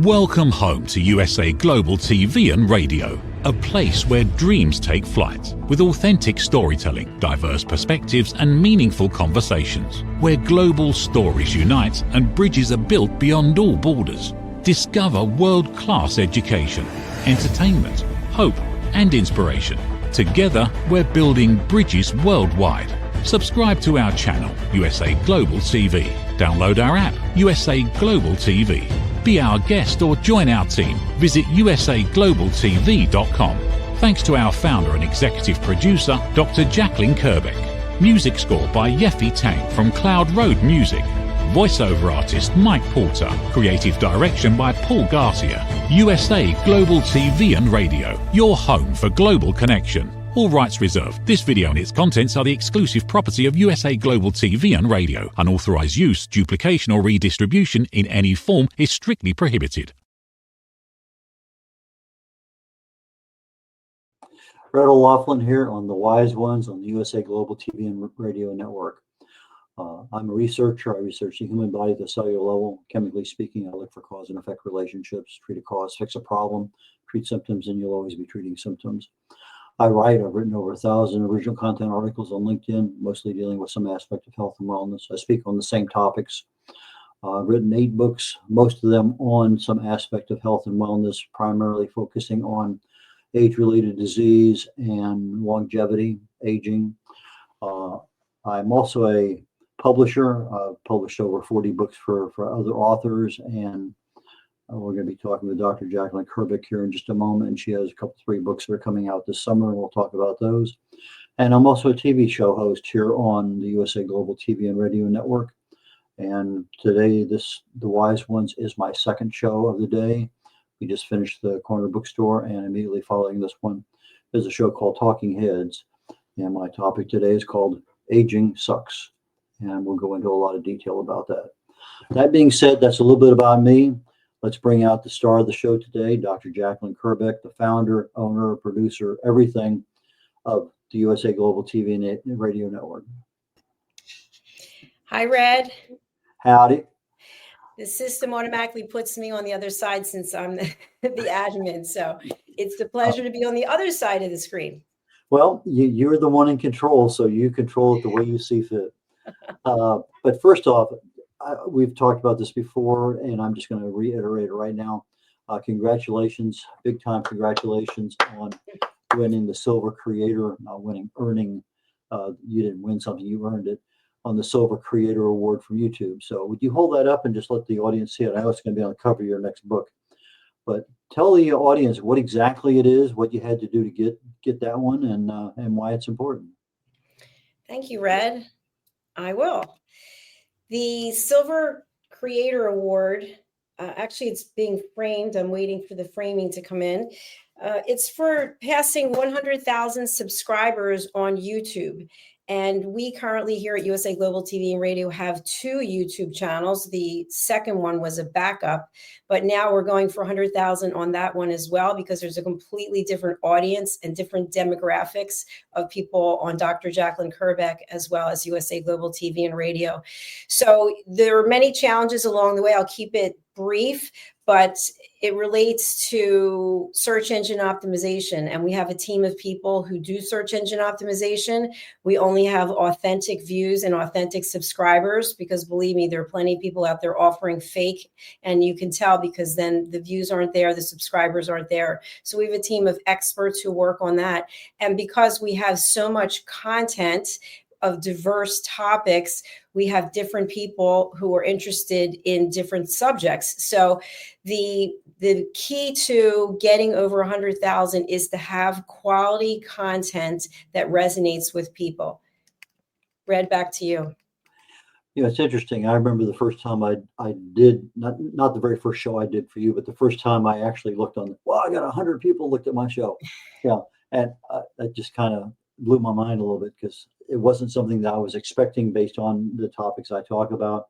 Welcome home to USA Global TV and Radio, a place where dreams take flight, with authentic storytelling, diverse perspectives and meaningful conversations, where global stories unite and bridges are built beyond all borders. Discover world-class education, entertainment, hope and inspiration. Together, we're building bridges worldwide. Subscribe to our channel, USA Global TV. Download our app, USA Global TV. Be our guest or join our team. Visit usaglobaltv.com. Thanks to our founder and executive producer, Dr. Jacalyn Kerbeck. Music score by Yeffy Tang from Cloud Road Music. Voiceover artist Mike Porter. Creative direction by Paul Garcia. USA Global TV and Radio. Your home for global connection. All rights reserved. This video and its contents are the exclusive property of USA Global TV and Radio. Unauthorized use, duplication or redistribution in any form is strictly prohibited. Red O'Loughlin here on The Wise Ones on the USA Global TV and Radio Network. I'm a researcher. I research the human body at the cellular level. Chemically speaking, I look for cause and effect relationships, treat a cause, fix a problem, treat symptoms, and you'll always be treating symptoms. I write. I've written over 1,000 original content articles on LinkedIn, mostly dealing with some aspect of health and wellness. I speak on the same topics. I've written 8 books, most of them on some aspect of health and wellness, primarily focusing on age-related disease and longevity, aging. I'm also a publisher. I've published over 40 books for other authors, and we're going to be talking with Dr. Jacalyn Kerbeck here in just a moment, and she has a couple, 3 books that are coming out this summer, and we'll talk about those. And I'm also a TV show host here on the USA Global TV and Radio Network. And today, The Wise Ones is my second show of the day. We just finished the Corner Bookstore, and immediately following this one is a show called Talking Heads. And my topic today is called Aging Sucks. And we'll go into a lot of detail about that. That being said, that's a little bit about me. Let's bring out the star of the show today, Dr. Jacalyn Kerbeck, the founder, owner, producer, everything of the USA Global TV and Radio Network. Hi, Red. Howdy. The system automatically puts me on the other side since I'm the admin. So it's a pleasure to be on the other side of the screen. Well, you're the one in control, so you control it the way you see fit. But first off, we've talked about this before, and I'm just going to reiterate it right now. Congratulations, big time congratulations on winning the Silver Creator, earning. You didn't win something, you earned it, on the Silver Creator Award from YouTube. So would you hold that up and just let the audience see it? I know it's going to be on the cover of your next book, but tell the audience what exactly it is, what you had to do to get that one, and why it's important. Thank you, Red. I will. The Silver Creator Award, actually it's being framed. I'm waiting for the framing to come in. It's for passing 100,000 subscribers on YouTube. And we currently here at USA Global TV and Radio have 2 YouTube channels. The second one was a backup, but now we're going for 100,000 on that one as well, because there's a completely different audience and different demographics of people on Dr. Jacalyn Kerbeck as well as USA Global TV and Radio. So there are many challenges along the way. I'll keep it brief, but it relates to search engine optimization. And we have a team of people who do search engine optimization. We only have authentic views and authentic subscribers, because believe me, there are plenty of people out there offering fake. And you can tell because then the views aren't there, the subscribers aren't there. So we have a team of experts who work on that. And because we have so much content of diverse topics, we have different people who are interested in different subjects. So the key to getting over 100,000 is to have quality content that resonates with people. Red, back to you. Yeah, it's interesting. I remember the first time I did, not the very first show I did for you, but the first time I actually looked on, I got 100 people looked at my show. Yeah, and that just kind of blew my mind a little bit, because it wasn't something that I was expecting based on the topics I talk about.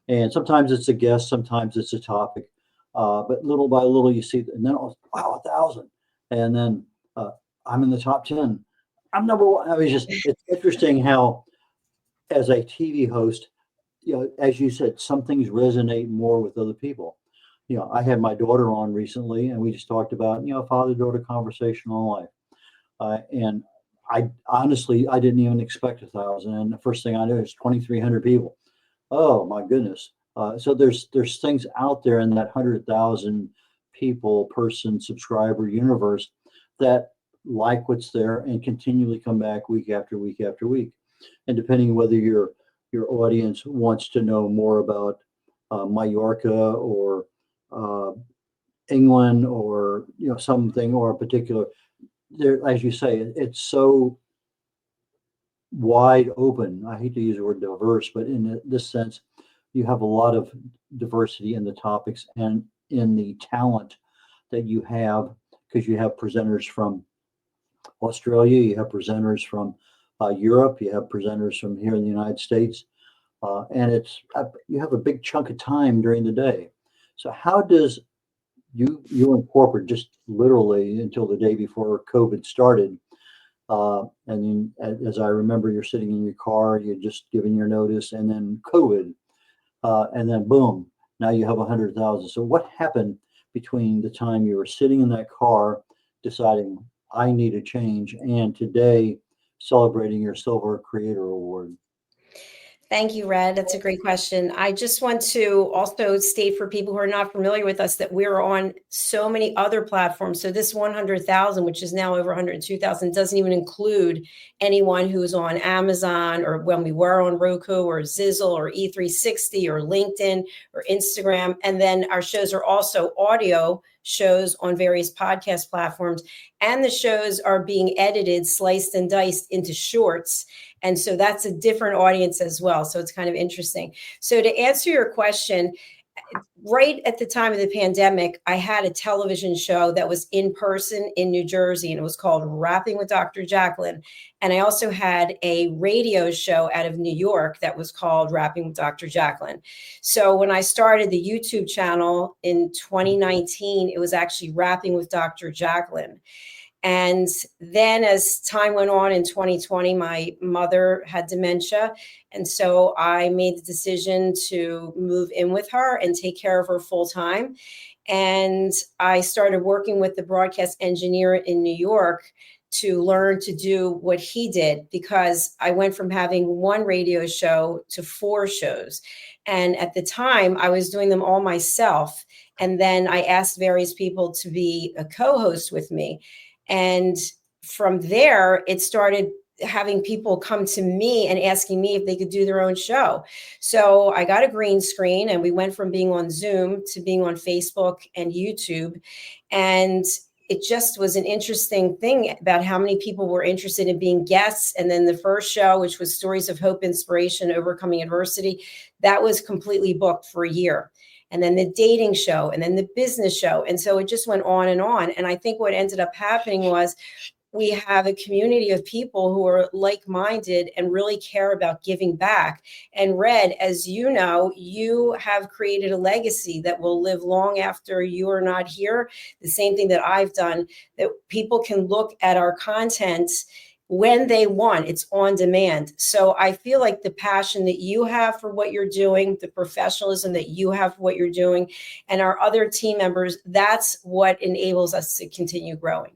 And sometimes it's a guest, sometimes it's a topic. But little by little you see, and then wow, 1,000. And then I'm in the top 10. I'm number 1. I mean, it's interesting how, as a TV host, as you said, some things resonate more with other people. I had my daughter on recently, and we just talked about, father-daughter conversation on life. And I honestly, I didn't even expect 1,000. And the first thing I knew is 2,300 people. Oh my goodness. So there's things out there in that 100,000 person subscriber universe that like what's there and continually come back week after week after week. And depending whether your audience wants to know more about Mallorca or England or something or a particular, there, as you say, it's so wide open. I hate to use the word diverse, but in this sense, you have a lot of diversity in the topics and in the talent that you have, because you have presenters from Australia, you have presenters from Europe, you have presenters from here in the United States, and you have a big chunk of time during the day. So how does you in corporate, just literally until the day before COVID started, and then as I remember, you're sitting in your car, you're just giving your notice, and then COVID, and then boom, now you have 100,000. So what happened between the time you were sitting in that car deciding I need a change and today celebrating your Silver Creator Award? Thank you, Red. That's a great question. I just want to also state for people who are not familiar with us that we're on so many other platforms. So this 100,000, which is now over 102,000, doesn't even include anyone who's on Amazon or when we were on Roku or Zizzle or E360 or LinkedIn or Instagram. And then our shows are also audio shows on various podcast platforms. And the shows are being edited, sliced and diced into shorts. And so that's a different audience as well. So it's kind of interesting. So to answer your question, right at the time of the pandemic, I had a television show that was in person in New Jersey, and it was called Rapping with Dr. Jacalyn. And I also had a radio show out of New York that was called Rapping with Dr. Jacalyn. So when I started the YouTube channel in 2019, it was actually Rapping with Dr. Jacalyn. And then as time went on in 2020, my mother had dementia. And so I made the decision to move in with her and take care of her full time. And I started working with the broadcast engineer in New York to learn to do what he did, because I went from having one radio show to 4 shows. And at the time, I was doing them all myself. And then I asked various people to be a co-host with me. And from there, it started having people come to me and asking me if they could do their own show. So I got a green screen and we went from being on Zoom to being on Facebook and YouTube. And it just was an interesting thing about how many people were interested in being guests. And then the first show, which was Stories of Hope, Inspiration, Overcoming Adversity, that was completely booked for a year. And then the dating show, and then the business show. And so it just went on. And I think what ended up happening was we have a community of people who are like-minded and really care about giving back. And Red, as you know, you have created a legacy that will live long after you are not here. The same thing that I've done, that people can look at our content when they want. It's on demand. So I feel like the passion that you have for what you're doing, the professionalism that you have for what you're doing, and our other team members, that's what enables us to continue growing.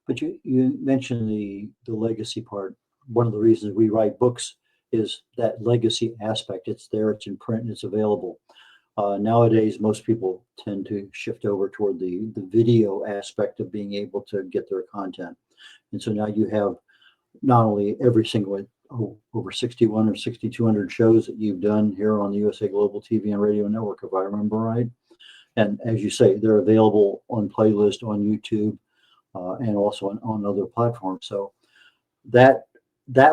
But you mentioned the legacy part. One of the reasons we write books is that legacy aspect. It's there, it's in print, and it's available. Nowadays, most people tend to shift over toward the video aspect of being able to get their content. And so now you have not only every single over 61 or 6,200 shows that you've done here on the USA Global TV and Radio Network, if I remember right. And as you say, they're available on playlist on YouTube and also on other platforms. So that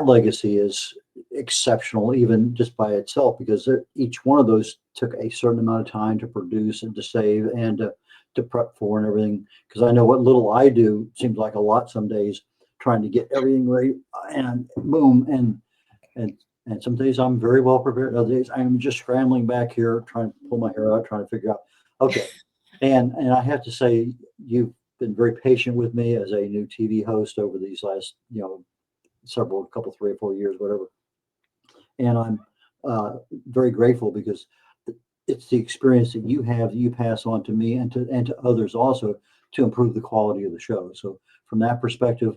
legacy is exceptional, even just by itself, because each one of those took a certain amount of time to produce and to save and to prep for and everything. Because I know what little I do seems like a lot some days, trying to get everything ready and boom. And some days I'm very well prepared. Other days I'm just scrambling back here, trying to pull my hair out, trying to figure out, okay. And I have to say, you've been very patient with me as a new TV host over these last, couple, 3 or 4 years, whatever. And I'm very grateful, because it's the experience that you have that you pass on to me and to others also to improve the quality of the show. So from that perspective,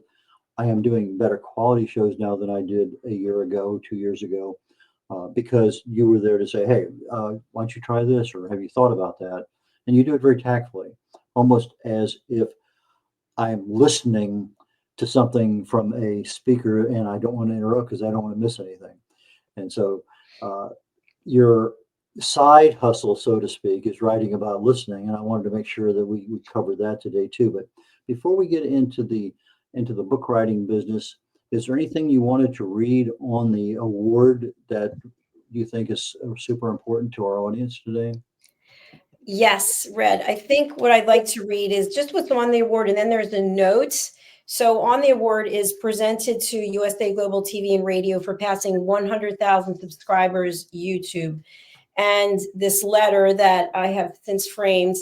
I am doing better quality shows now than I did a year ago, 2 years ago, because you were there to say, hey, why don't you try this, or have you thought about that? And you do it very tactfully, almost as if I'm listening to something from a speaker and I don't want to interrupt because I don't want to miss anything. And so uh, your side hustle, so to speak, is writing about listening. And I wanted to make sure that we covered that today too. But before we get into the book writing business, is there anything you wanted to read on the award that you think is super important to our audience today? Yes, Red. I think what I'd like to read is just what's on the award, and then there's a note. So on the award is presented to USA Global TV and Radio for passing 100,000 subscribers YouTube. And this letter that I have since framed,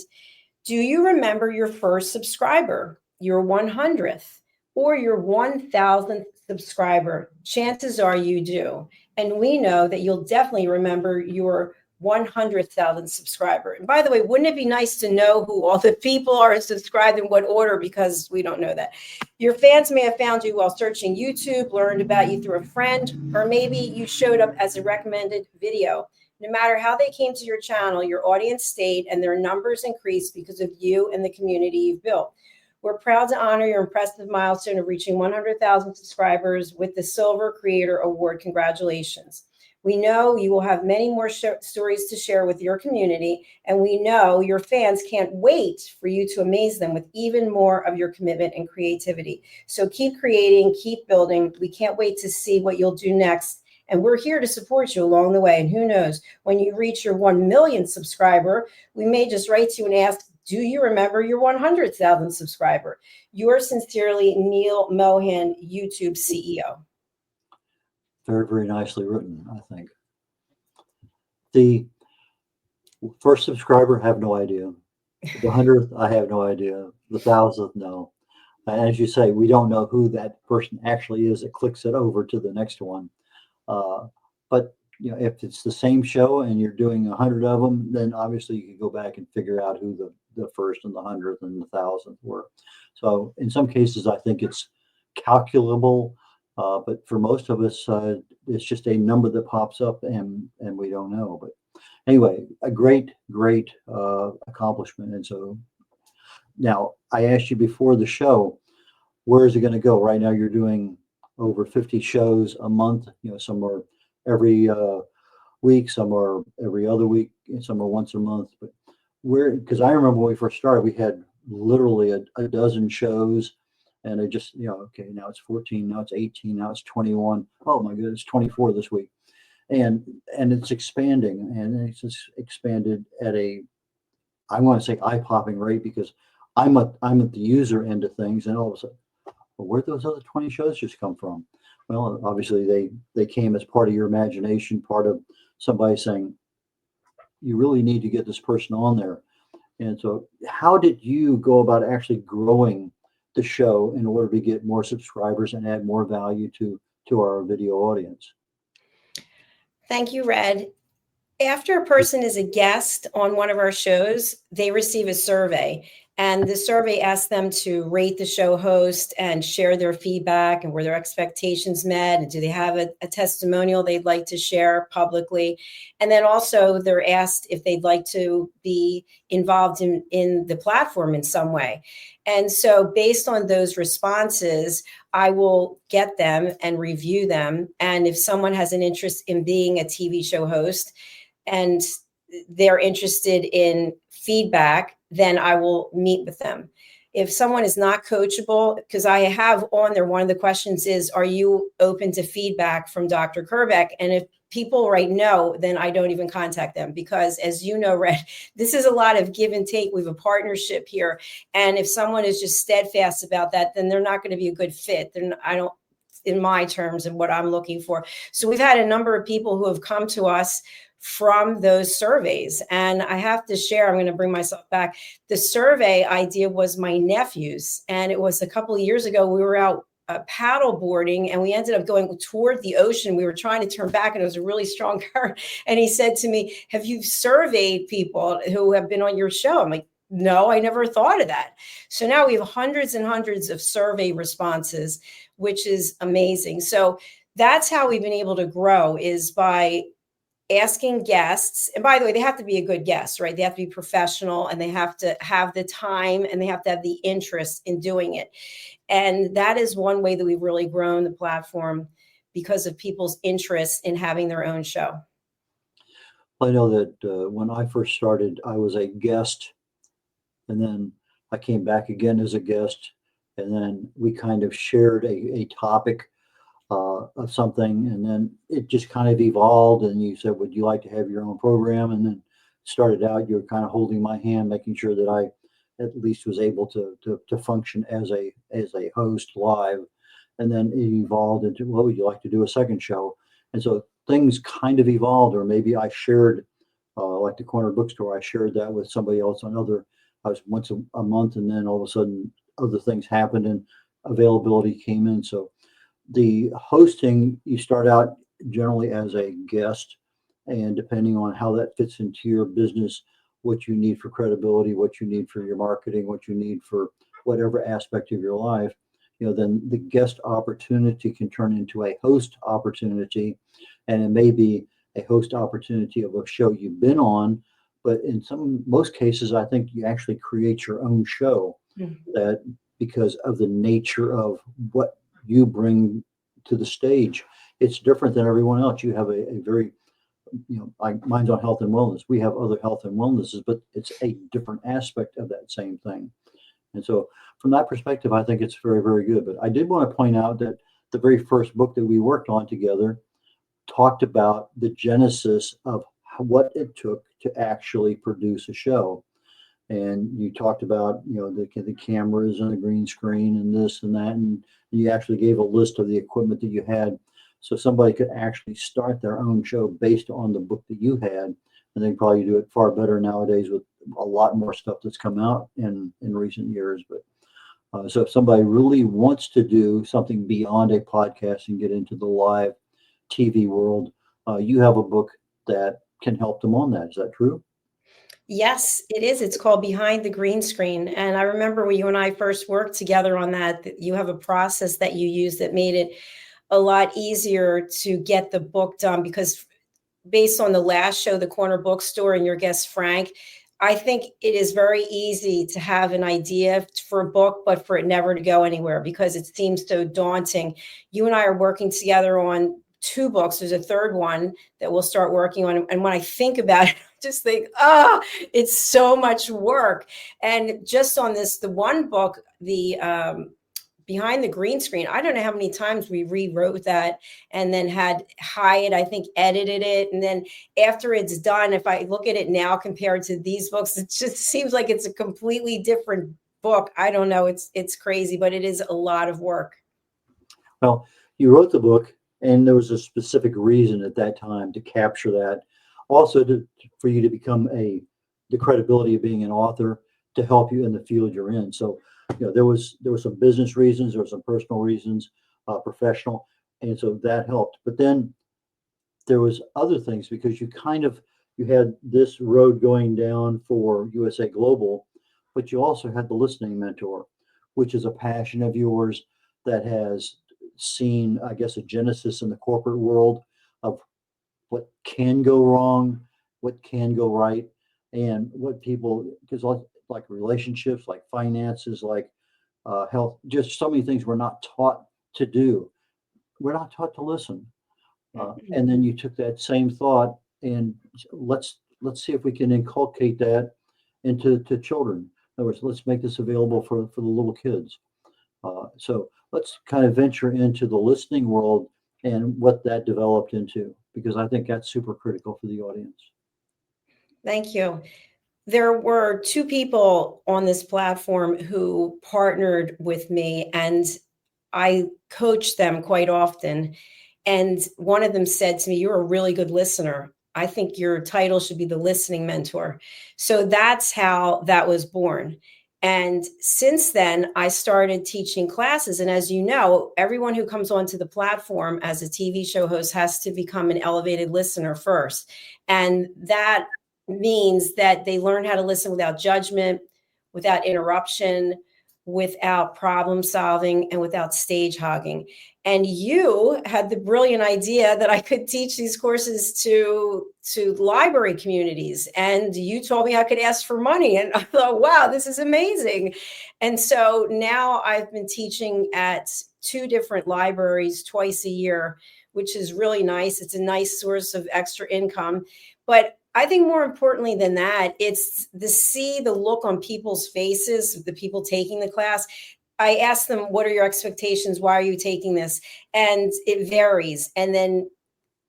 do you remember your first subscriber, your 100th, or your 1,000th subscriber? Chances are you do. And we know that you'll definitely remember your 100,000 subscriber. And by the way, wouldn't it be nice to know who all the people are subscribed in what order? Because we don't know that. Your fans may have found you while searching YouTube, learned about you through a friend, or maybe you showed up as a recommended video. No matter how they came to your channel, your audience stayed and their numbers increased because of you and the community you've built. We're proud to honor your impressive milestone of reaching 100,000 subscribers with the Silver Creator Award. Congratulations. We know you will have many more stories to share with your community, and we know your fans can't wait for you to amaze them with even more of your commitment and creativity. So keep creating, keep building. We can't wait to see what you'll do next. And we're here to support you along the way. And who knows, when you reach your 1 millionth subscriber, we may just write to you and ask, do you remember your 100,000th subscriber? Yours sincerely, Neil Mohan, YouTube CEO. Very, very nicely written, I think. The first subscriber, have no idea. The 100th, I have no idea. The 1,000th, no. And as you say, we don't know who that person actually is that clicks it over to the next one. But you know, if it's the same show and you're doing 100 of them, then obviously you can go back and figure out who the first and the 100th and the 1,000th were. So in some cases, I think it's calculable, but for most of us, it's just a number that pops up and we don't know. But anyway, a great accomplishment. And so now I asked you before the show, where is it going to go? Right now you're doing over 50 shows a month. You know, some are every week, some are every other week, and some are once a month. But because I remember when we first started, we had literally a dozen shows, and it just, you know, okay, now it's 14, now it's 18, now it's 21. Oh my goodness, 24 this week, and it's expanding, and it's just expanded at I want to say eye-popping rate, because I'm at the user end of things, and all of a sudden, well, where'd those other 20 shows just come from? Well, obviously they came as part of your imagination, part of somebody saying, you really need to get this person on there. And so how did you go about actually growing the show in order to get more subscribers and add more value to our video audience? Thank you, Red. After a person is a guest on one of our shows, they receive a survey. And the survey asks them to rate the show host and share their feedback and were their expectations met, and do they have a testimonial they'd like to share publicly. And then also they're asked if they'd like to be involved in the platform in some way. And so based on those responses, I will get them and review them. And if someone has an interest in being a TV show host and they're interested in feedback, then I will meet with them. If someone is not coachable, because I have on there, one of the questions is, are you open to feedback from Dr. Kerbeck? And if people write no, then I don't even contact them, because as you know, Red, this is a lot of give and take. We have a partnership here. And if someone is just steadfast about that, then they're not going to be a good fit. In my terms and what I'm looking for. So we've had a number of people who have come to us from those surveys. And I have to share, I'm going to bring myself back. The survey idea was my nephew's. And it was a couple of years ago, we were out paddle boarding, and we ended up going toward the ocean. We were trying to turn back, and it was a really strong current. And he said to me, "Have you surveyed people who have been on your show?" I'm like, "No, I never thought of that." So now we have hundreds and hundreds of survey responses, which is amazing. So that's how we've been able to grow, is by asking guests. And by the way, they have to be a good guest, right? They have to be professional, and they have to have the time, and they have to have the interest in doing it. And that is one way that we've really grown the platform, because of people's interest in having their own show. I know that when I first started, I was a guest, and then I came back again as a guest, and then we kind of shared a topic of something, and then it just kind of evolved. And you said, "Would you like to have your own program?" And then started out, you were kind of holding my hand, making sure that I at least was able to function as a host live. And then it evolved into, "Well, would you like to do a second show?" And so things kind of evolved. Or maybe I shared, like the corner bookstore, I shared that with somebody else on other. I was once a month, and then all of a sudden other things happened and availability came in. So the hosting, you start out generally as a guest, and depending on how that fits into your business, what you need for credibility, what you need for your marketing, what you need for whatever aspect of your life, then the guest opportunity can turn into a host opportunity. And it may be a host opportunity of a show you've been on, but in most cases, I think you actually create your own show. That, because of the nature of what you bring to the stage, it's different than everyone else. You have a very, like mine's on health and wellness. We have other health and wellnesses, but it's a different aspect of that same thing. And so from that perspective, I think it's very, very good. But I did want to point out that the very first book that we worked on together talked about the genesis of what it took to actually produce a show. And you talked about, the cameras and the green screen and this and that. And you actually gave a list of the equipment that you had, so somebody could actually start their own show based on the book that you had. And they probably do it far better nowadays with a lot more stuff that's come out in recent years. But so if somebody really wants to do something beyond a podcast and get into the live TV world, you have a book that can help them on that. Is that true? Yes, it is. It's called Behind the Green Screen. And I remember when you and I first worked together on that you have a process that you use that made it a lot easier to get the book done, because based on the last show, The Corner Bookstore, and your guest, Frank, I think it is very easy to have an idea for a book, but for it never to go anywhere because it seems so daunting. You and I are working together on 2 books. There's a third one that we'll start working on. And when I think about it, I just think, it's so much work. And just on the one book, the Behind the Green Screen, I don't know how many times we rewrote that and then had Hyatt, I think, edited it. And then after it's done, if I look at it now compared to these books, it just seems like it's a completely different book. I don't know. It's crazy, but it is a lot of work. Well, you wrote the book, and there was a specific reason at that time to capture that. Also, for you to become the credibility of being an author, to help you in the field you're in. So, there was some business reasons, there were some personal reasons, professional, and so that helped. But then there was other things, because you had this road going down for USA Global, but you also had the Listening Mentor, which is a passion of yours that has seen, I guess, a genesis in the corporate world of what can go wrong, what can go right, and what people, because like relationships, like finances, like health, just so many things we're not taught to do. We're not taught to listen. And then you took that same thought and let's see if we can inculcate that into children. In other words, let's make this available for the little kids. So let's kind of venture into the listening world and what that developed into, because I think that's super critical for the audience. Thank you. There were 2 people on this platform who partnered with me, and I coach them quite often. And one of them said to me, "You're a really good listener. I think your title should be the Listening Mentor." So that's how that was born. And since then, I started teaching classes. And as you know, everyone who comes onto the platform as a TV show host has to become an elevated listener first. And that means that they learn how to listen without judgment, without interruption, without problem solving, and without stage hogging. And you had the brilliant idea that I could teach these courses to library communities. And you told me I could ask for money. And I thought, wow, this is amazing. And so now I've been teaching at 2 different libraries twice a year, which is really nice. It's a nice source of extra income. But I think more importantly than that, it's the look on people's faces of the people taking the class. I ask them, what are your expectations? Why are you taking this? And it varies. And then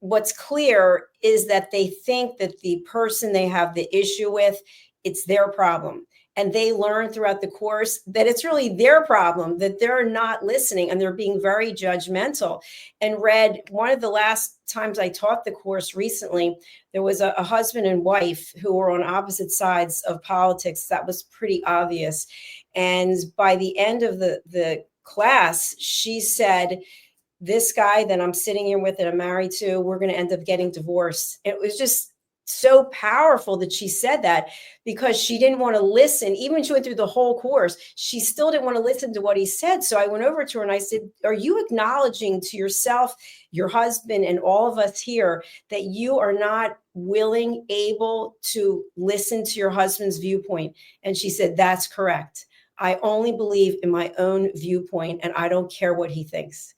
what's clear is that they think that the person they have the issue with, it's their problem. And they learn throughout the course that it's really their problem, that they're not listening and they're being very judgmental. And Red, one of the last times I taught the course recently, there was a husband and wife who were on opposite sides of politics. That was pretty obvious. And by the end of the class, she said, this guy that I'm sitting here with and I'm married to, we're going to end up getting divorced. It was just so powerful that she said that, because she didn't want to listen. Even she went through the whole course, she still didn't want to listen to what he said. So I went over to her and I said, are you acknowledging to yourself, your husband, and all of us here that you are not willing, able to listen to your husband's viewpoint? And she said, that's correct. I only believe in my own viewpoint and I don't care what he thinks.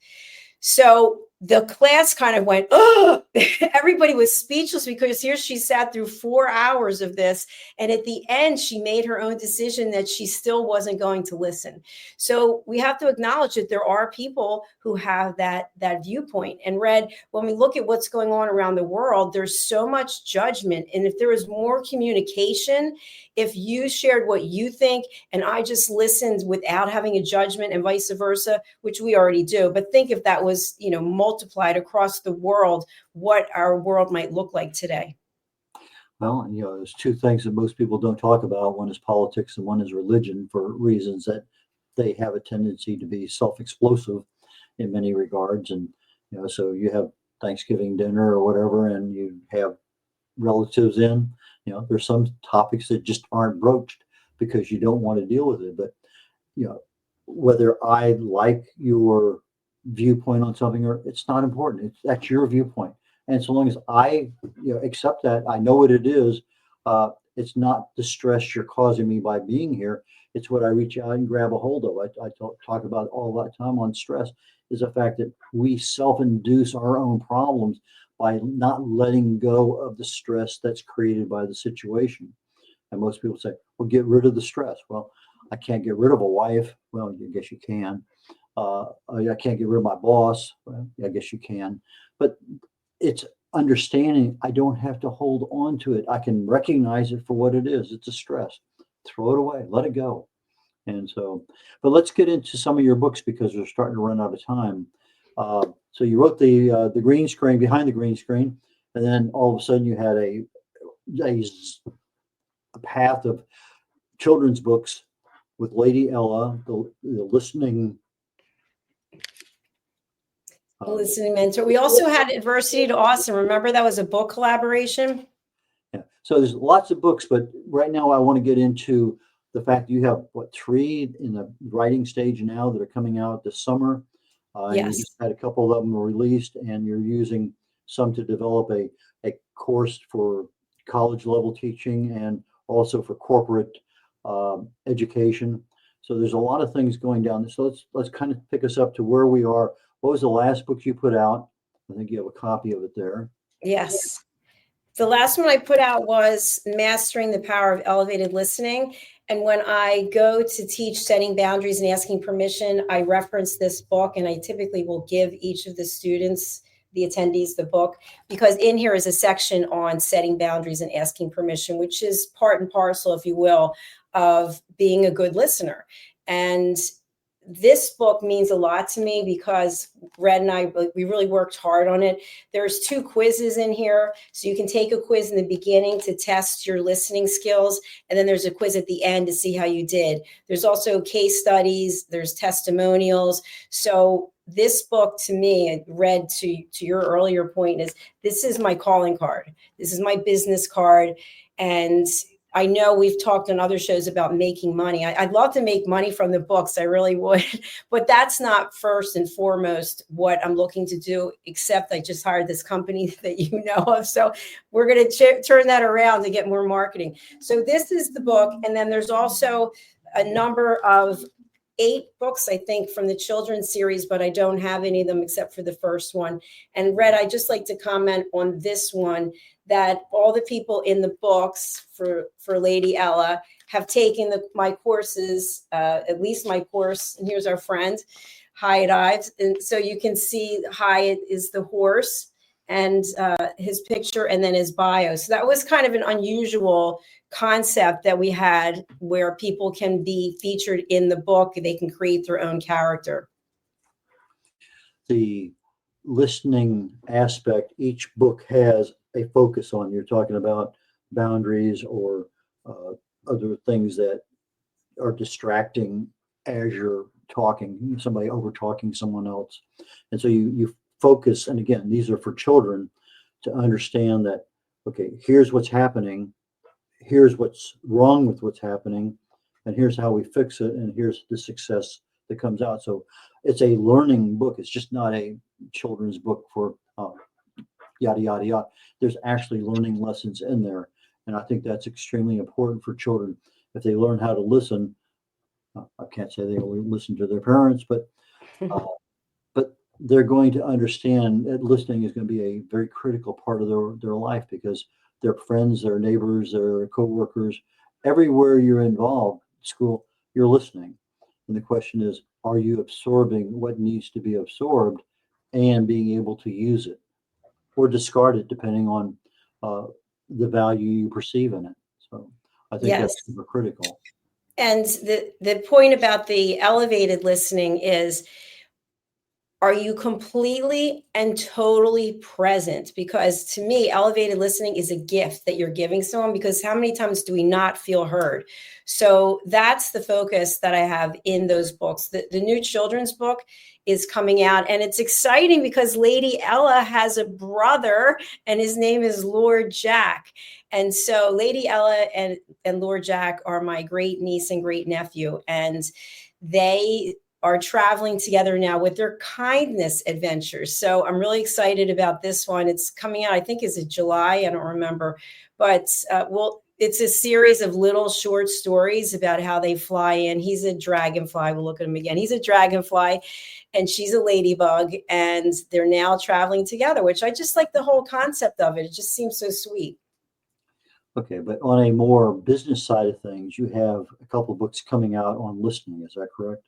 So the class kind of went, oh, everybody was speechless, because here she sat through 4 hours of this. And at the end, she made her own decision that she still wasn't going to listen. So we have to acknowledge that there are people who have that viewpoint. And Red, when we look at what's going on around the world, there's so much judgment. And if there was more communication, if you shared what you think and I just listened without having a judgment and vice versa, which we already do, but think if that was, multiplied across the world, what our world might look like today. Well, there's 2 things that most people don't talk about. One is politics and one is religion, for reasons that they have a tendency to be self-explosive in many regards. And, so you have Thanksgiving dinner or whatever, and you have relatives in, there's some topics that just aren't broached because you don't want to deal with it. But, whether I like your viewpoint on something or it's not important, that's your viewpoint. And so long as I accept that, I know what it is. It's not the stress you're causing me by being here. It's what I reach out and grab a hold of. I talk about all that time on stress, is the fact that we self-induce our own problems by not letting go of the stress that's created by the situation. And most people say, well, get rid of the stress. Well, I can't get rid of a wife. Well, I guess you can. I can't get rid of my boss. Well, I guess you can. But it's understanding I don't have to hold on to it. I can recognize it for what it is. It's a stress. Throw it away. Let it go. And so, but let's get into some of your books because we're starting to run out of time. So you wrote the green screen, behind the green screen, and then all of a sudden you had a path of children's books with Lady Ella, the listening. Listening mentor. We also had Adversity to Awesome. Remember, that was a book collaboration. Yeah. So there's lots of books, but right now I want to get into the fact that you have 3 in the writing stage now that are coming out this summer. Yes. You just had a couple of them released, and you're using some to develop a course for college level teaching and also for corporate education. So there's a lot of things going down. So let's kind of pick us up to where we are. What was the last book you put out? I think you have a copy of it there. Yes. The last one I put out was Mastering the Power of Elevated Listening. And when I go to teach setting boundaries and asking permission, I reference this book, and I typically will give each of the students, the attendees, the book, because in here is a section on setting boundaries and asking permission, which is part and parcel, if you will, of being a good listener. And this book means a lot to me because Red and I, we really worked hard on it. There's 2 quizzes in here. So you can take a quiz in the beginning to test your listening skills. And then there's a quiz at the end to see how you did. There's also case studies, there's testimonials. So this book to me, Red, to your earlier point, is this is my calling card. This is my business card. And I know we've talked on other shows about making money. I'd love to make money from the books. I really would. But that's not first and foremost what I'm looking to do, except I just hired this company that you know of. So we're going to turn that around to get more marketing. So this is the book. And then there's also a number of 8 books, I think, from the children's series, but I don't have any of them except for the first one. And Red, I'd just like to comment on this one, that all the people in the books for Lady Ella have taken my courses, at least my course. And here's our friend, Hyatt Ives. And so you can see Hyatt is the horse and his picture and then his bio. So that was kind of an unusual concept that we had where people can be featured in the book. They can create their own character. The listening aspect, each book has a focus on. You're talking about boundaries or other things that are distracting as you're talking, somebody over talking someone else. And so you focus, and again, these are for children to understand that, okay, here's what's happening, here's what's wrong with what's happening, and here's how we fix it, and here's the success that comes out. So it's a learning book. It's just not a children's book for yada, yada, yada. There's actually learning lessons in there. And I think that's extremely important for children. If they learn how to listen, I can't say they only listen to their parents, but they're going to understand that listening is going to be a very critical part of their life, because their friends, their neighbors, their coworkers, everywhere you're involved, school, you're listening. And the question is, are you absorbing what needs to be absorbed and being able to use it or discard it depending on the value you perceive in it? So I think that's super critical. And the point about the elevated listening is, are you completely and totally present? Because to me, elevated listening is a gift that you're giving someone, because how many times do we not feel heard? So that's the focus that I have in those books. The new children's book is coming out, and it's exciting because Lady Ella has a brother, and his name is Lord Jack. And so Lady Ella and Lord Jack are my great niece and great nephew, and they are traveling together now with their kindness adventures. So I'm really excited about this one. It's coming out, I think, is it July? I don't remember. But it's a series of little short stories about how they fly in. He's a dragonfly. We'll look at him again. He's a dragonfly and she's a ladybug. And they're now traveling together, which I just like the whole concept of it. It just seems so sweet. Okay, but on a more business side of things, you have a couple of books coming out on listening. Is that correct?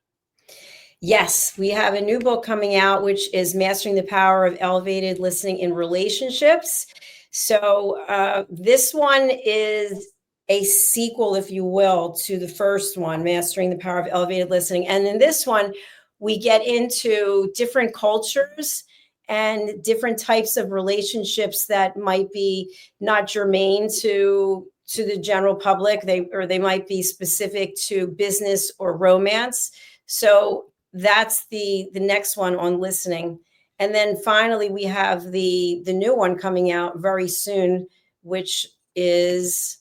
Yes, we have a new book coming out, which is Mastering the Power of Elevated Listening in Relationships. So this one is a sequel, if you will, to the first one, Mastering the Power of Elevated Listening. And in this one, we get into different cultures and different types of relationships that might be not germane to the general public. They might be specific to business or romance. So that's the next one on listening. And then finally, we have the new one coming out very soon, which is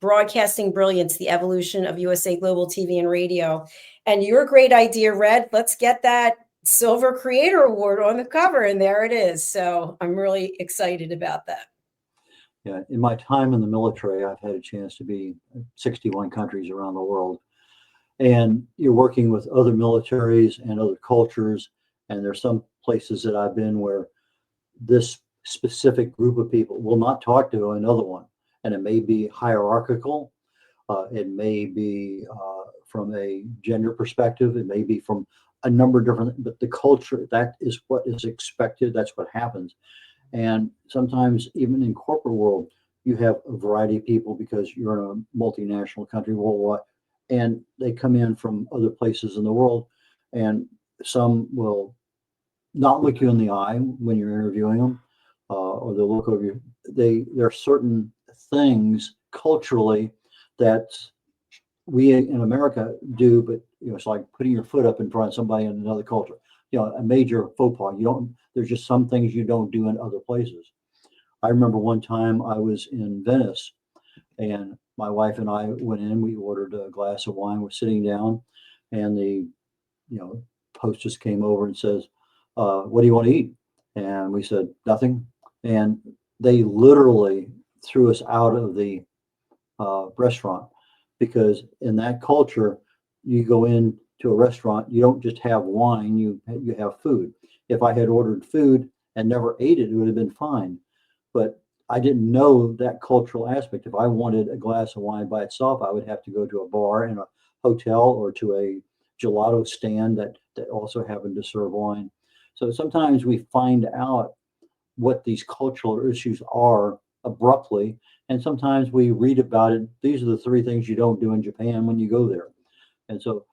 Broadcasting Brilliance, the Evolution of USA Global TV and Radio. And your great idea, Red, let's get that Silver Creator Award on the cover. And there it is. So I'm really excited about that. Yeah, in my time in the military, I've had a chance to be in 61 countries around the world. And you're working with other militaries and other cultures. And there's some places that I've been where this specific group of people will not talk to another one. And it may be hierarchical. It may be from a gender perspective. It may be from a number of different, but the culture, that is what is expected. That's what happens. And sometimes even in corporate world, you have a variety of people because you're in a multinational country worldwide. And they come in from other places in the world. And some will not look you in the eye when you're interviewing them, or they'll look over you. There are certain things culturally that we in America do, but it's like putting your foot up in front of somebody in another culture. A major faux pas. You don't. There's just some things you don't do in other places. I remember one time I was in Venice, and my wife and I went in. We ordered a glass of wine. We're sitting down, and the hostess came over and says, "What do you want to eat?" And we said nothing. And they literally threw us out of the restaurant, because in that culture, you go into a restaurant, you don't just have wine, you have food. If I had ordered food and never ate it, it would have been fine. But I didn't know that cultural aspect. If I wanted a glass of wine by itself, I would have to go to a bar in a hotel or to a gelato stand that also happened to serve wine. So sometimes we find out what these cultural issues are abruptly, and sometimes we read about it. These are the 3 things you don't do in Japan when you go there. And so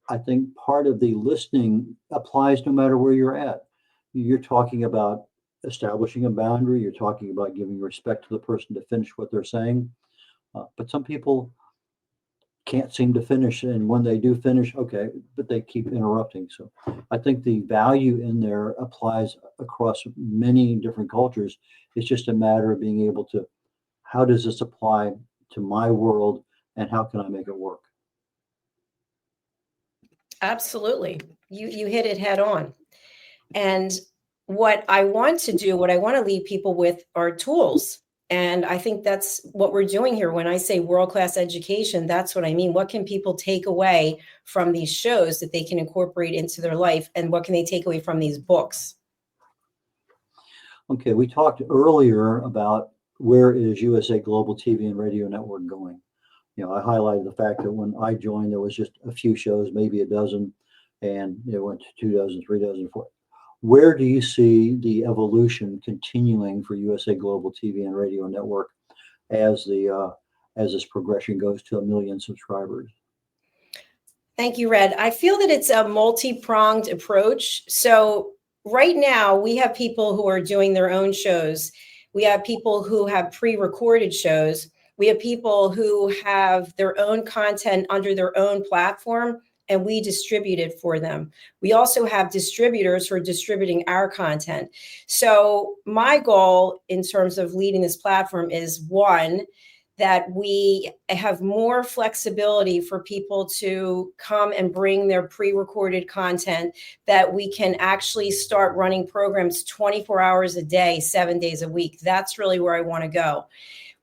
I think part of the listening applies no matter where you're at. You're talking about establishing a boundary. You're talking about giving respect to the person to finish what they're saying. But some people can't seem to finish. And when they do finish, okay, but they keep interrupting. So I think the value in there applies across many different cultures. It's just a matter of being able to, how does this apply to my world and how can I make it work? Absolutely. You hit it head on. And what I want to leave people with are tools. And I think that's what we're doing here. When I say world-class education, that's what I mean. What can people take away from these shows that they can incorporate into their life? And what can they take away from these books? Okay, we talked earlier about where is USA Global TV and Radio Network going. I highlighted the fact that when I joined, there was just a few shows, maybe a dozen, and it went to 2 dozen, 3 dozen, 4. Where do you see the evolution continuing for USA Global TV and Radio Network as this progression goes to 1 million subscribers? Thank you, Red. I feel that it's a multi-pronged approach. So right now we have people who are doing their own shows. We have people who have pre-recorded shows. We have people who have their own content under their own platform, and we distribute it for them. We also have distributors who are distributing our content. So my goal in terms of leading this platform is, one, that we have more flexibility for people to come and bring their pre-recorded content, that we can actually start running programs 24 hours a day, 7 days a week. That's really where I want to go.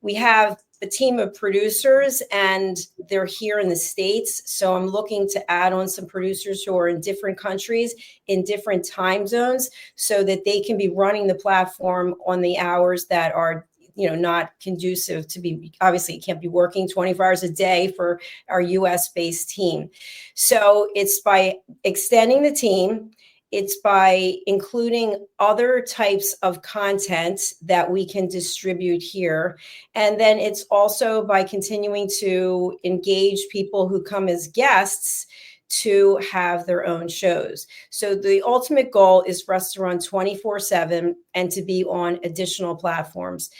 We have a team of producers, and they're here in the States. So I'm looking to add on some producers who are in different countries, in different time zones, so that they can be running the platform on the hours that are not conducive to be, obviously you can't be working 24 hours a day for our US based team. So it's by extending the team, it's by including other types of content that we can distribute here. And then it's also by continuing to engage people who come as guests to have their own shows. So the ultimate goal is for us to run 24/7 and to be on additional platforms.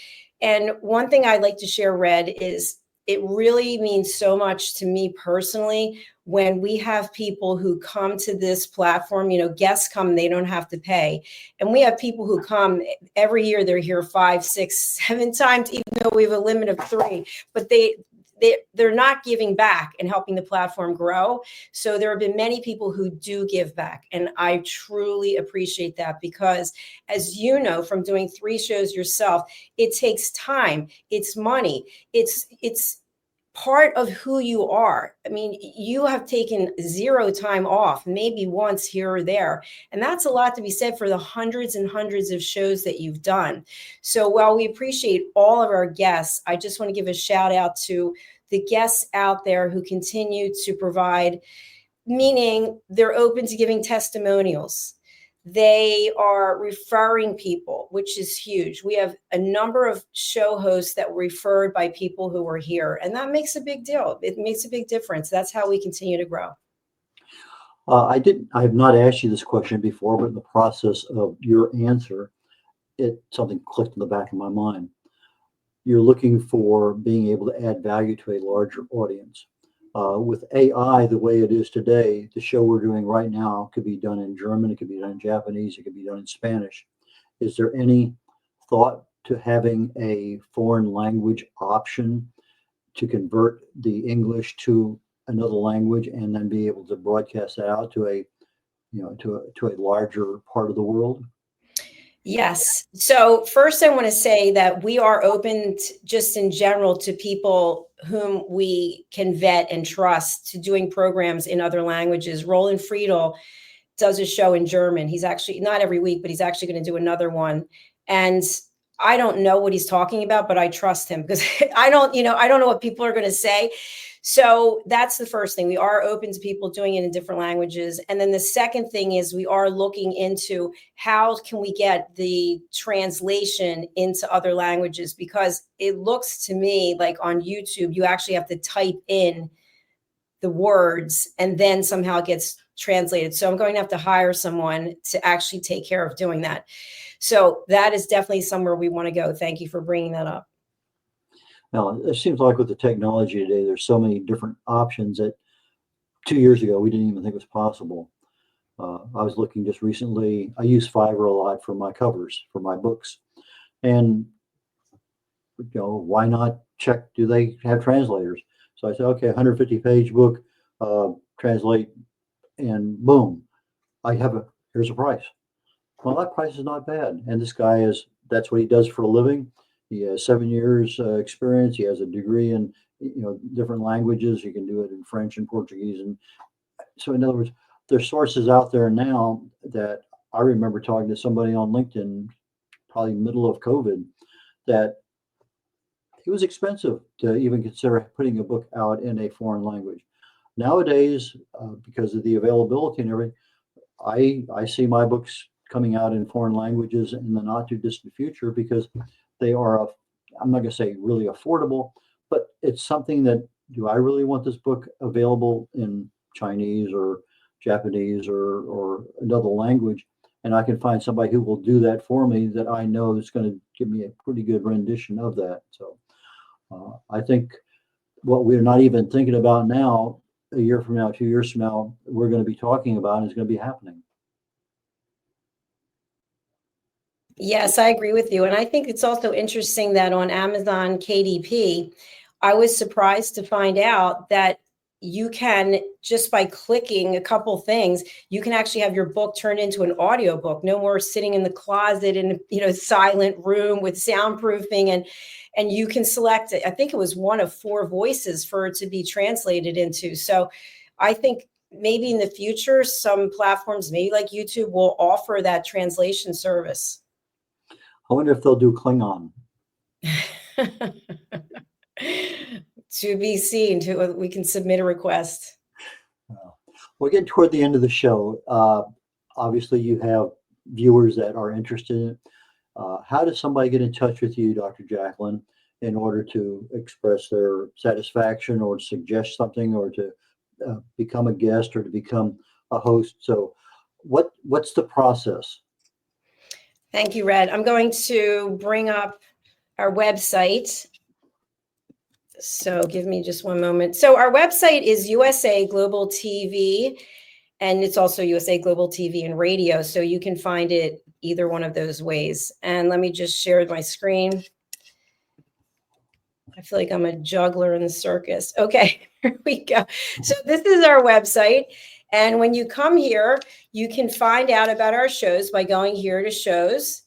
And one thing I'd like to share, Red, is it really means so much to me personally when we have people who come to this platform. Guests come, they don't have to pay. And we have people who come every year, they're here 5, 6, 7 times, even though we have a limit of 3, but they're not giving back and helping the platform grow. So there have been many people who do give back. And I truly appreciate that, because as you know, from doing 3 shows yourself, it takes time, it's money, it's part of who you are. I mean, you have taken 0 time off, maybe once here or there. And that's a lot to be said for the hundreds and hundreds of shows that you've done. So while we appreciate all of our guests, I just want to give a shout out to the guests out there who continue to provide, meaning they're open to giving testimonials. They are referring people, which is huge. We have a number of show hosts that were referred by people who were here, and that makes a big deal. It makes a big difference. That's how we continue to grow. I have not asked you this question before, but in the process of your answer, something clicked in the back of my mind. You're looking for being able to add value to a larger audience. With AI, the way it is today, the show we're doing right now could be done in German, it could be done in Japanese, it could be done in Spanish. Is there any thought to having a foreign language option to convert the English to another language and then be able to broadcast that out to a larger part of the world? Yes. So first, I want to say that we are open just in general to people whom we can vet and trust to doing programs in other languages. Roland Friedel does a show in German. He's actually, not every week, but he's actually going to do another one. And I don't know what he's talking about, but I trust him because I don't know what people are going to say. So that's the first thing. We are open to people doing it in different languages. And then the second thing is we are looking into how can we get the translation into other languages, because it looks to me like on YouTube, you actually have to type in the words and then somehow it gets translated. So I'm going to have to hire someone to actually take care of doing that. So that is definitely somewhere we want to go. Thank you for bringing that up. Now, it seems like with the technology today, there's so many different options that 2 years ago we didn't even think was possible. I was looking just recently, I use Fiverr a lot for my covers for my books. And, why not check, do they have translators? So I said, okay, 150-page book, translate, and boom, here's a price. Well, that price is not bad. And this guy that's what he does for a living. He has 7 years experience. He has a degree in different languages. He can do it in French and Portuguese. And so, in other words, there's sources out there now that I remember talking to somebody on LinkedIn, probably middle of COVID, that it was expensive to even consider putting a book out in a foreign language. Nowadays, because of the availability and everything, I see my books coming out in foreign languages in the not too distant future because they are, I'm not going to say really affordable, but it's something that, do I really want this book available in Chinese or Japanese or another language? And I can find somebody who will do that for me that I know is going to give me a pretty good rendition of that. So I think what we're not even thinking about now, a year from now, 2 years from now, we're going to be talking about and is going to be happening. Yes, I agree with you. And I think it's also interesting that on Amazon KDP, I was surprised to find out that you can, just by clicking a couple things, you can actually have your book turned into an audiobook. No more sitting in the closet in a silent room with soundproofing, and you can select, I think it was one of 4 voices for it to be translated into. So I think maybe in the future, some platforms, maybe like YouTube, will offer that translation service. I wonder if they'll do Klingon. To be seen. We can submit a request. We're getting toward the end of the show. Obviously, you have viewers that are interested in it. How does somebody get in touch with you, Dr. Jacalyn, in order to express their satisfaction or to suggest something or to become a guest or to become a host? So what's the process? Thank you, Red. I'm going to bring up our website. So give me just one moment. So our website is USA Global TV, and it's also USA Global TV and Radio. So you can find it either one of those ways. And let me just share my screen. I feel like I'm a juggler in the circus. Okay, here we go. So this is our website. And when you come here, you can find out about our shows by going here to shows.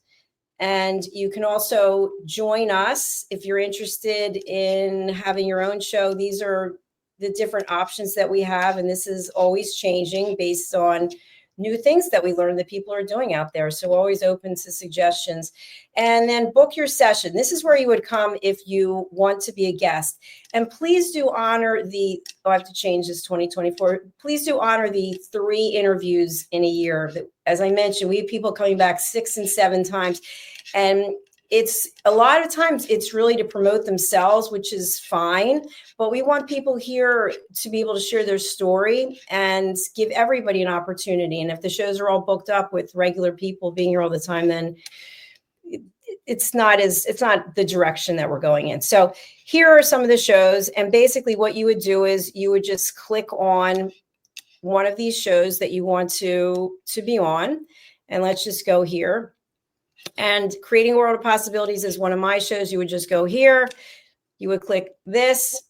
And you can also join us if you're interested in having your own show. These are the different options that we have. And this is always changing based on new things that we learn that people are doing out there. So always open to suggestions. And then book your session. This is where you would come if you want to be a guest. And please do honor I have to change this 2024. Please do honor the 3 interviews in a year. As I mentioned, we have people coming back 6 and 7 times. And it's a lot of times it's really to promote themselves, which is fine, but we want people here to be able to share their story and give everybody an opportunity. And if the shows are all booked up with regular people being here all the time, then it's not the direction that we're going in. So here are some of the shows. And basically what you would do is you would just click on one of these shows that you want to be on. And let's just go here. And Creating a World of Possibilities is one of my shows. You would just go here, you would click this,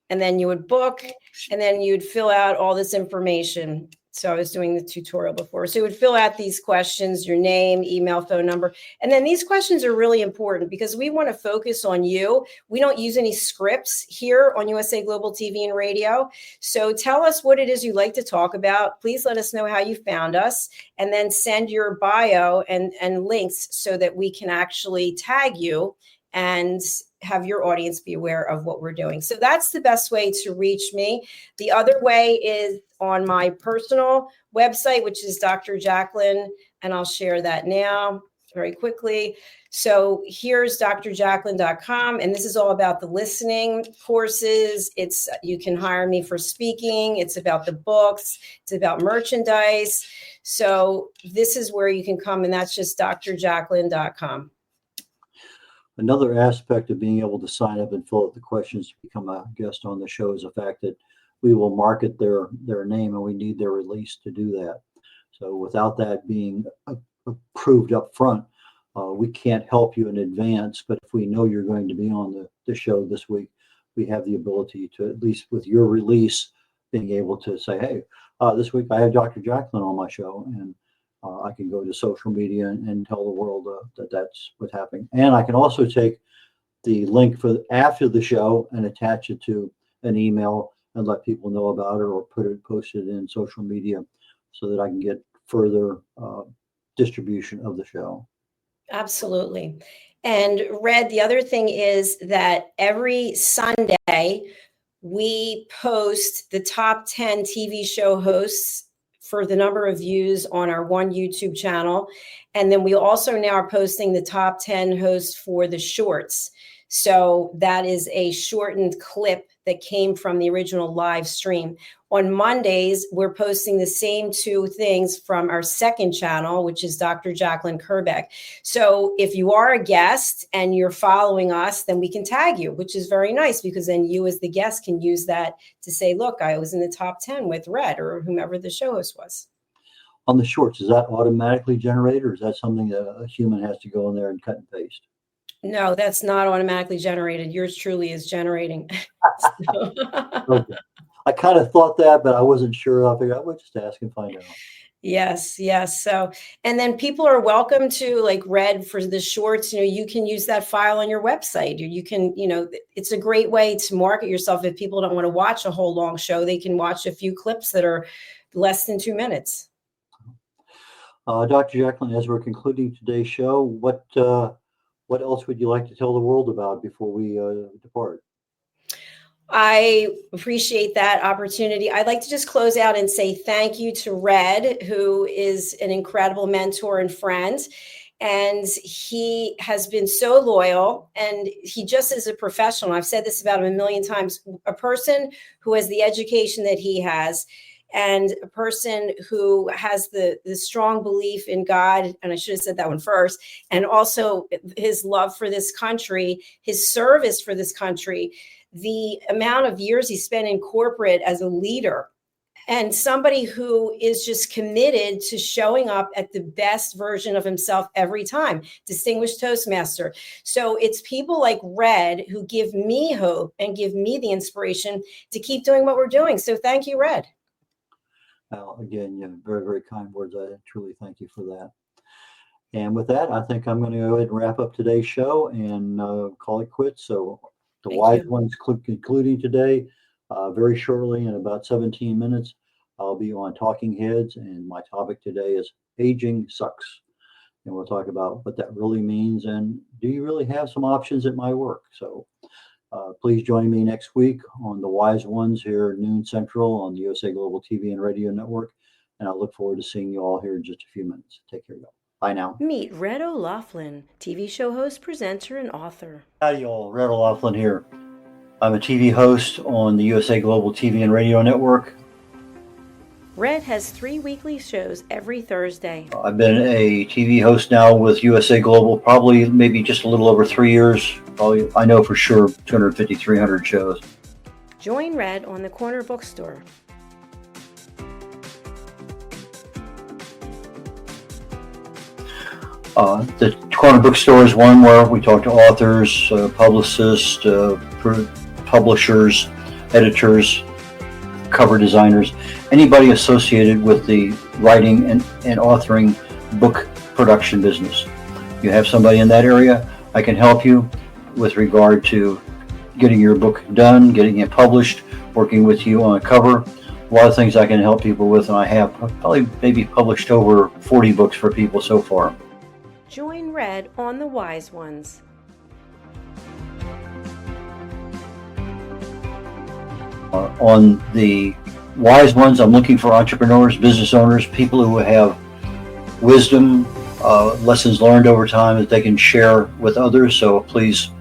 and then you would book, and then you'd fill out all this information. So I was doing the tutorial before. So you would fill out these questions, your name, email, phone number. And then these questions are really important because we want to focus on you. We don't use any scripts here on USA Global TV and Radio. So tell us what it is you'd like to talk about. Please let us know how you found us, and then send your bio and links so that we can actually tag you and have your audience be aware of what we're doing. So that's the best way to reach me. The other way is on my personal website, which is Dr. Jacalyn, and I'll share that now very quickly. So here's drjacalyn.com, and this is all about the listening courses. You can hire me for speaking. It's about the books. It's about merchandise. So this is where you can come, and that's just drjacalyn.com. Another aspect of being able to sign up and fill out the questions to become a guest on the show is the fact that we will market their name, and we need their release to do that. So without that being approved up front, we can't help you in advance. But if we know you're going to be on the show this week, we have the ability to, at least with your release, being able to say, hey, this week I have Dr. Jacalyn on my show, and I can go to social media and tell the world that that's what's happening. And I can also take the link for after the show and attach it to an email and let people know about it, or post it in social media so that I can get further distribution of the show. Absolutely. And Red, the other thing is that every Sunday we post the top 10 TV show hosts for the number of views on our one YouTube channel. And then we also now are posting the top 10 hosts for the shorts. So that is a shortened clip that came from the original live stream. On Mondays, we're posting the same two things from our second channel, which is Dr. Jacalyn Kerbeck. So if you are a guest and you're following us, then we can tag you, which is very nice, because then you as the guest can use that to say, look, I was in the top 10 with Red or whomever the show host was. On the shorts, is that automatically generated, or is that something that a human has to go in there and cut and paste? No, that's not automatically generated. Yours truly is generating. Okay. I kind of thought that, but I wasn't sure. I figured I would just ask and find out. Yes. So, and then people are welcome to, like Red, for the shorts, you can use that file on your website. You can, it's a great way to market yourself. If people don't want to watch a whole long show, they can watch a few clips that are less than 2 minutes. Dr. Jacalyn, as we're concluding today's show, what else would you like to tell the world about before we depart? I appreciate that opportunity. I'd like to just close out and say thank you to Red, who is an incredible mentor and friend. And he has been so loyal, and he just is a professional. I've said this about him a million times. A person who has the education that he has, and a person who has the strong belief in God, and I should have said that one first, and also his love for this country, his service for this country, the amount of years he spent in corporate as a leader, and somebody who is just committed to showing up at the best version of himself every time. Distinguished Toastmaster. So it's people like Red who give me hope and give me the inspiration to keep doing what we're doing. So thank you, Red. Well, again, very, very kind words. I truly thank you for that. And with that, I think I'm going to go ahead and wrap up today's show and call it quits. So the wise ones concluding today, very shortly, in about 17 minutes, I'll be on Talking Heads, and my topic today is aging sucks. And we'll talk about what that really means, and do you really have some options at my work? So please join me next week on The Wise Ones here at noon Central on the USA Global TV and Radio Network. And I look forward to seeing you all here in just a few minutes. Take care, y'all. Bye now. Meet Red O'Loughlin, TV show host, presenter, and author. Howdy all, Red O'Loughlin here. I'm a TV host on the USA Global TV and Radio Network. Red has 3 weekly shows every Thursday. I've been a TV host now with USA Global probably maybe just a little over 3 years. Probably, I know for sure, 250, 300 shows. Join Red on the Corner Bookstore. The Corner Bookstore is one where we talk to authors, publicists, publishers, editors, cover designers, anybody associated with the writing and authoring book production business. You have somebody in that area, I can help you with regard to getting your book done, getting it published, working with you on a cover. A lot of things I can help people with, and I have probably maybe published over 40 books for people so far. Join Red on The Wise Ones. On the Wise Ones, I'm looking for entrepreneurs, business owners, people who have wisdom, lessons learned over time that they can share with others. So please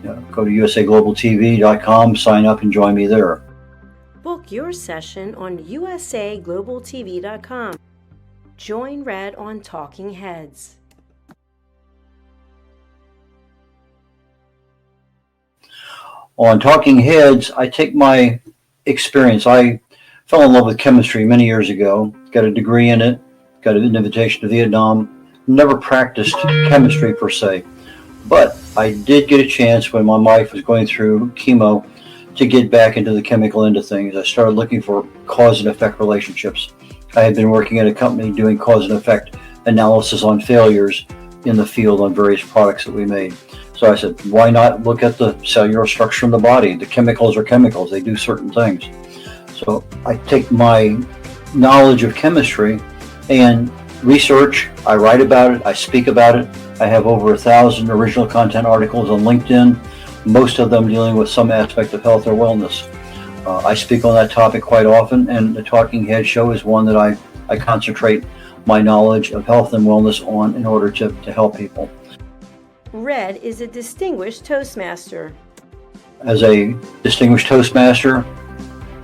go to usaglobaltv.com, sign up, and join me there. Book your session on usaglobaltv.com. Join Red on Talking Heads. On Talking Heads, I take my experience. I fell in love with chemistry many years ago, got a degree in it, got an invitation to Vietnam, never practiced chemistry per se, but I did get a chance when my wife was going through chemo to get back into the chemical end of things. I started looking for cause and effect relationships. I had been working at a company doing cause and effect analysis on failures in the field on various products that we made. So I said, why not look at the cellular structure in the body? The chemicals are chemicals, they do certain things. So I take my knowledge of chemistry and research, I write about it, I speak about it. I have over 1,000 original content articles on LinkedIn, most of them dealing with some aspect of health or wellness. I speak on that topic quite often, and the Talking Head show is one that I concentrate my knowledge of health and wellness on in order to help people. Red is a distinguished Toastmaster. As a distinguished Toastmaster,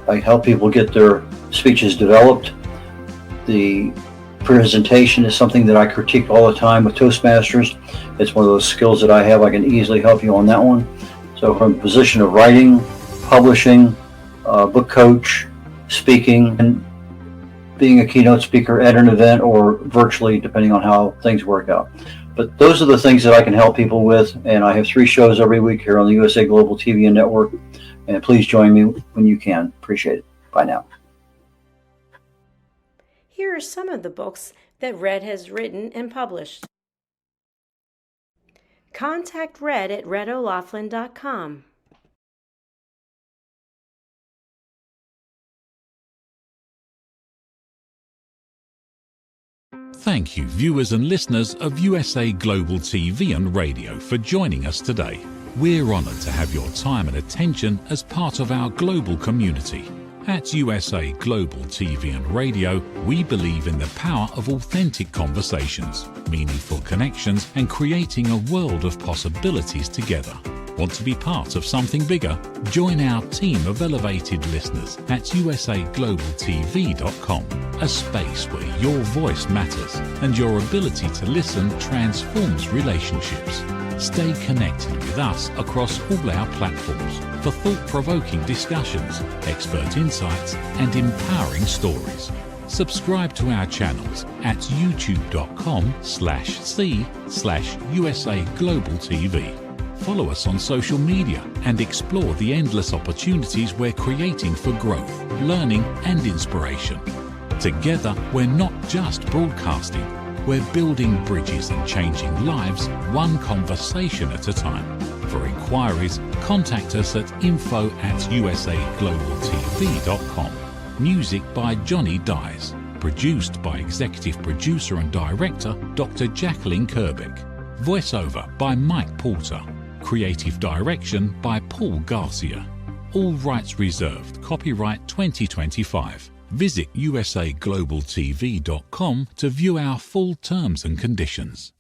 I help people get their speeches developed. The presentation is something that I critique all the time with Toastmasters. It's one of those skills that I have. I can easily help you on that one. So from the position of writing, publishing, book coach, speaking, and being a keynote speaker at an event or virtually, depending on how things work out. But those are the things that I can help people with, and I have 3 shows every week here on the USA Global TV and Network, and please join me when you can. Appreciate it. Bye now. Here are some of the books that Red has written and published. Contact Red at redolaughlin.com. Thank you, viewers and listeners of USA Global TV and Radio, for joining us today. We're honoured to have your time and attention as part of our global community. At USA Global TV and Radio, we believe in the power of authentic conversations, meaningful connections, and creating a world of possibilities together. Want to be part of something bigger? Join our team of elevated listeners at usaglobaltv.com, a space where your voice matters and your ability to listen transforms relationships. Stay connected with us across all our platforms for thought-provoking discussions, expert insights, and empowering stories. Subscribe to our channels at youtube.com/c/USAGlobalTV. Follow us on social media and explore the endless opportunities we're creating for growth, learning, and inspiration. Together, we're not just broadcasting, we're building bridges and changing lives one conversation at a time. For inquiries, contact us at info@usaglobaltv.com. Music by Johnny Dies. Produced by Executive Producer and Director Dr. Jacalyn Kerbeck. Voiceover by Mike Porter. Creative Direction by Paul Garcia. All rights reserved. Copyright 2025. Visit usaglobaltv.com to view our full terms and conditions.